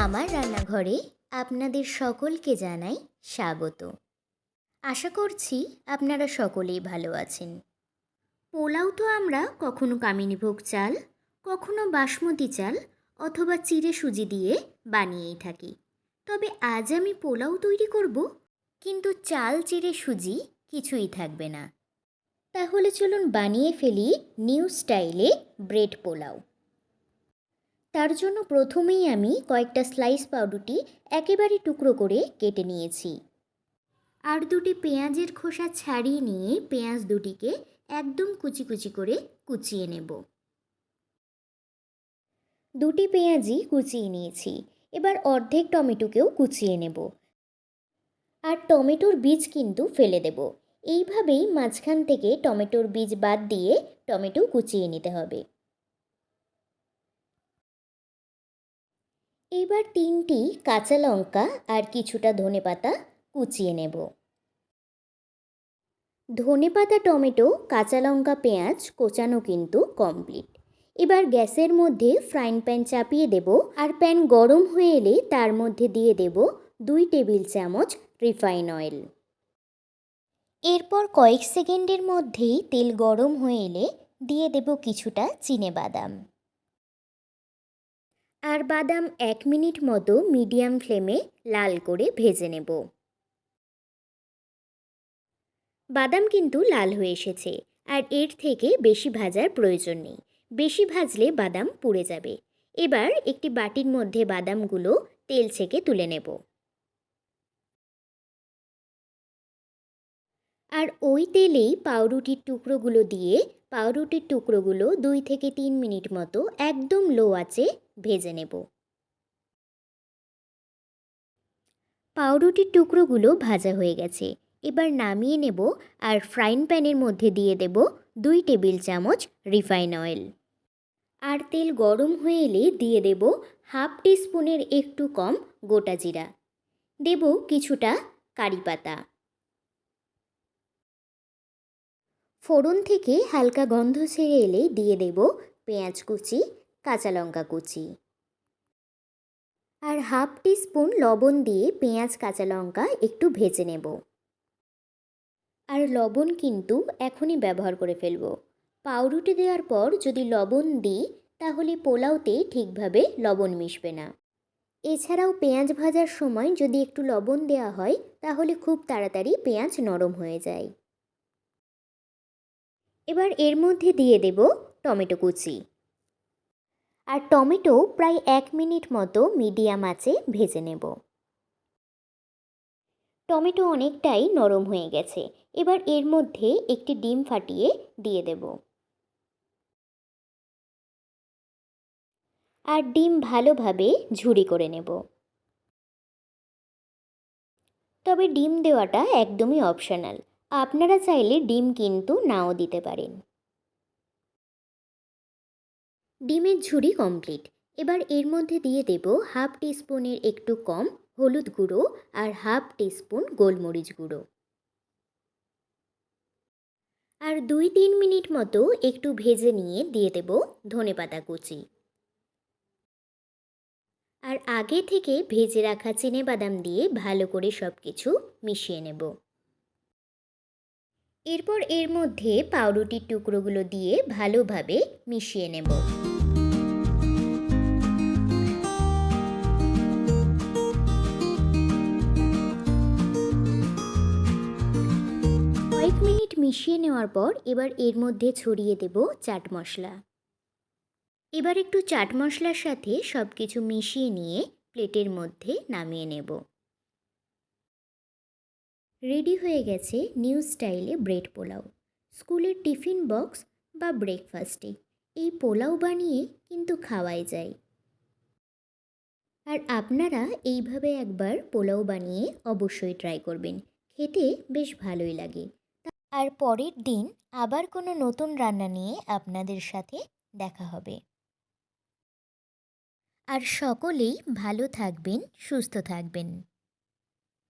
আমার রান্নাঘরে আপনাদের সকলকে জানাই স্বাগত। আশা করছি আপনারা সকলেই ভালো আছেন। পোলাও তো আমরা কখনো কামিনীভোগ চাল, কখনো বাসমতি চাল অথবা চিড়ে সুজি দিয়ে বানিয়েই থাকি। তবে আজ আমি পোলাও তৈরি করব, কিন্তু চাল চিড়ে সুজি কিছুই থাকবে না। তাহলে চলুন বানিয়ে ফেলি নিউ স্টাইলে ব্রেড পোলাও। তার জন্য প্রথমেই আমি কয়েকটা স্লাইস পাউরুটি একেবারে টুকরো করে কেটে নিয়েছি। আর দুটি পেঁয়াজের খোসা ছাড়িয়ে নিয়ে পেঁয়াজ দুটিকে একদম কুচি কুচি করে কুচিয়ে নেব। দুটি পেঁয়াজই কুচিয়ে নিয়েছি। এবার অর্ধেক টমেটোকেও কুচিয়ে নেব। আর টমেটোর বীজ কিন্তু ফেলে দেব। এইভাবেই মাঝখান থেকে টমেটোর বীজ বাদ দিয়ে টমেটো কুচিয়ে নিতে হবে। এবার 3টি কাঁচা লঙ্কা আর কিছুটা ধনেপাতা কুচিয়ে নেব। ধনেপাতা, টমেটো, কাঁচা লঙ্কা, পেঁয়াজ কোচানো কিন্তু কমপ্লিট। এবার গ্যাসের মধ্যে ফ্রাইং প্যান চাপিয়ে দেব। আর প্যান গরম হয়ে এলে তার মধ্যে দিয়ে দেব 2 টেবিল চামচ রিফাইন অয়েল। এরপর কয়েক সেকেন্ডের মধ্যেই তেল গরম হয়ে এলে দিয়ে দেব কিছুটা চিনেবাদাম। আর বাদাম 1 মিনিট মতো মিডিয়াম ফ্লেমে লাল করে ভেজে নেব। বাদাম কিন্তু লাল হয়ে এসেছে, আর এর থেকে বেশি ভাজার প্রয়োজন নেই। বেশি ভাজলে বাদাম পুড়ে যাবে। এবার একটি বাটির মধ্যে বাদামগুলো তেল ছেঁকে তুলে নেব। আর ওই তেলেই পাউরুটির টুকরোগুলো দিয়ে পাউরুটির টুকরোগুলো 2 থেকে 3 মিনিট মতো একদম লো আঁচে ভেজে নেব। পাউরুটির টুকরোগুলো ভাজা হয়ে গেছে। এবার নামিয়ে নেব। আর ফ্রাইং প্যানের মধ্যে দিয়ে দেব 2 টেবিল চামচ রিফাইন অয়েল। আর তেল গরম হয়ে এলে দিয়ে দেব হাফ টিস্পুনের একটু কম গোটা জিরা। দেব কিছুটা কারি পাতা। ফোড়ন থেকে হালকা গন্ধ ছেড়ে এলে দিয়ে দেব পেঁয়াজ কুচি, কাঁচা লঙ্কা কুচি। আর হাফ টিস্পুন লবণ দিয়ে পেঁয়াজ কাঁচা লঙ্কা একটু ভেজে নেব। আর লবণ কিন্তু এখনই ব্যবহার করে ফেলব। পাউরুটি দেওয়ার পর যদি লবণ দিই তাহলে পোলাওতে ঠিকভাবে লবণ মিশবে না। এছাড়াও পেঁয়াজ ভাজার সময় যদি একটু লবণ দেওয়া হয় তাহলে খুব তাড়াতাড়ি পেঁয়াজ নরম হয়ে যায়। এবার এর মধ্যে দিয়ে দেব টমেটো কুচি। আর টমেটো প্রায় 1 মিনিট মতো মিডিয়াম আঁচে ভেজে নেব। টমেটো অনেকটাই নরম হয়ে গেছে। এবার এর মধ্যে একটি ডিম ফাটিয়ে দিয়ে দেব। আর ডিম ভালোভাবে ঝুরি করে নেব। তবে ডিম দেওয়াটা একদমই অপশনাল। আপনারা চাইলে ডিম কিন্তু নাও দিতে পারেন। ডিমের ঝুরি কমপ্লিট। এবার এর মধ্যে দিয়ে দেব হাফ টিস্পুনের একটু কম হলুদ গুঁড়ো আর হাফ টিস্পুন গোলমরিচ গুঁড়ো। আর 2-3 মিনিট মতো একটু ভেজে নিয়ে দিয়ে দেব ধনেপাতা কুচি। আর আগে থেকে ভেজে রাখা চিনেবাদাম দিয়ে ভালো করে সব কিছু মিশিয়ে নেব। এরপর এর মধ্যে পাউরুটির টুকরোগুলো দিয়ে ভালোভাবে মিশিয়ে নেব। কয়েক মিনিট মিশিয়ে নেওয়ার পর এবার এর মধ্যে ছড়িয়ে দেব চাট মশলা। এবার একটু চাট মশলার সাথে সব কিছু মিশিয়ে নিয়ে প্লেটের মধ্যে নামিয়ে নেব। রেডি হয়ে গেছে নিউ স্টাইলে ব্রেড পোলাও। স্কুলের টিফিন বক্স বা ব্রেকফাস্টে এই পোলাও বানিয়ে কিন্তু খাওয়াই যায়। আর আপনারা এইভাবে একবার পোলাও বানিয়ে অবশ্যই ট্রাই করবেন। খেতে বেশ ভালোই লাগে। আর পরের দিন আবার কোনো নতুন রান্না নিয়ে আপনাদের সাথে দেখা হবে। আর সকলেই ভালো থাকবেন, সুস্থ থাকবেন।